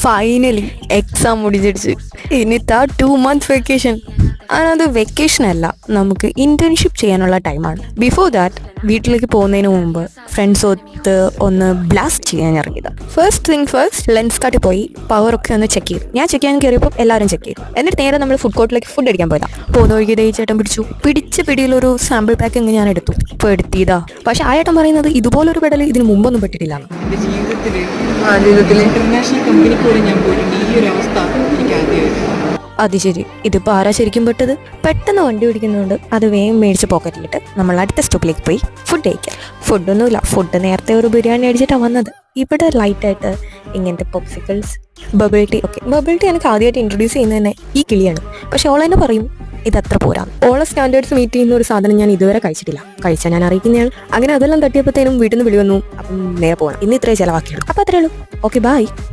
Finally exam മുടിച്ചടിച്ച് ഇനിത്താ 2 months vacation. അത് വെക്കേഷൻ അല്ല, നമുക്ക് ഇന്റേൺഷിപ്പ് ചെയ്യാനുള്ള ടൈമാണ്. ബിഫോർ ദാറ്റ് വീട്ടിലേക്ക് പോകുന്നതിന് മുമ്പ് ഫ്രണ്ട്സ് ഒത്ത് ഒന്ന് ബ്ലാസ്റ്റ് ചെയ്യാൻ ഇറങ്ങിയതാണ്. ഫസ്റ്റ് തിങ് ഫസ്റ്റ്, ലെൻസ് കാർട്ടിൽ പോയി പവറൊക്കെ ഒന്ന് ചെക്ക് ചെയ്തു. ഞാൻ ചെക്ക് ചെയ്യാൻ കയറിയപ്പോൾ എല്ലാവരും ചെക്ക് ചെയ്തു. എന്നിട്ട് നേരെ നമ്മൾ ഫുഡ് കോർട്ടിലേക്ക് ഫുഡ് അടിക്കാൻ പോയതാണ്. പോകുന്ന വഴിക്ക് ദേ ചേട്ടൻ പിടിച്ച പിടിയിലൊരു സാമ്പിൾ പാക്കിങ് ഞാൻ എടുത്തു. ഇപ്പോൾ എടുത്തിയതാ. പക്ഷെ ആ ചേട്ടൻ പറയുന്നത് ഇതുപോലൊരു പെടൽ ഇതിന് മുമ്പൊന്നും പെട്ടിട്ടില്ല. എൻ്റെ ജീവിതത്തിൽ ഇന്റർനാഷണൽ കമ്പനിക്ക് പോലും ഞാൻ പോയിട്ടുണ്ട്. ഈ ഒരു അവസ്ഥ എനിക്ക് ആദ്യമായിരുന്നു. അത് ശരി, ഇതിപ്പോൾ ആരാ ശരിക്കും പെട്ടത്? പെട്ടെന്ന് വണ്ടി ഓടിക്കുന്നതുകൊണ്ട് അത് വേഗം മേടിച്ച് പോക്കറ്റിലിട്ട് നമ്മൾ അടുത്ത സ്റ്റോപ്പിലേക്ക് പോയി ഫുഡ് കഴിക്കാം. ഫുഡൊന്നുമില്ല, ഫുഡ് നേരത്തെ ഒരു ബിരിയാണി അടിച്ചിട്ടാണ് വന്നത്. ഇവിടെ ലൈറ്റായിട്ട് ഇങ്ങനത്തെ popsicles, bubble tea. Okay, bubble tea എനിക്ക് ആദ്യമായിട്ട് ഇൻട്രൊഡ്യൂസ് ചെയ്യുന്നത് തന്നെ ഈ കിളിയാണ്. പക്ഷെ ഓൾ തന്നെ പറയും ഇതത്ര പോരാ. ഓളെ സ്റ്റാൻഡേർഡ്സ് മീറ്റ് ചെയ്യുന്ന ഒരു സാധനം ഞാൻ ഇതുവരെ കഴിച്ചിട്ടില്ല. കഴിച്ചാൽ ഞാൻ അറിയിക്കുന്നതാണ്. അങ്ങനെ അതെല്ലാം തട്ടിയപ്പോഴത്തേനും വീട്ടിൽ നിന്ന് വിളി വന്നു. അപ്പം നേരെ പോകണം. ഇന്ന് ഇത്രയും ചിലവാക്കിയുള്ളൂ. അപ്പം അത്രേ ഉള്ളൂ. Okay, by.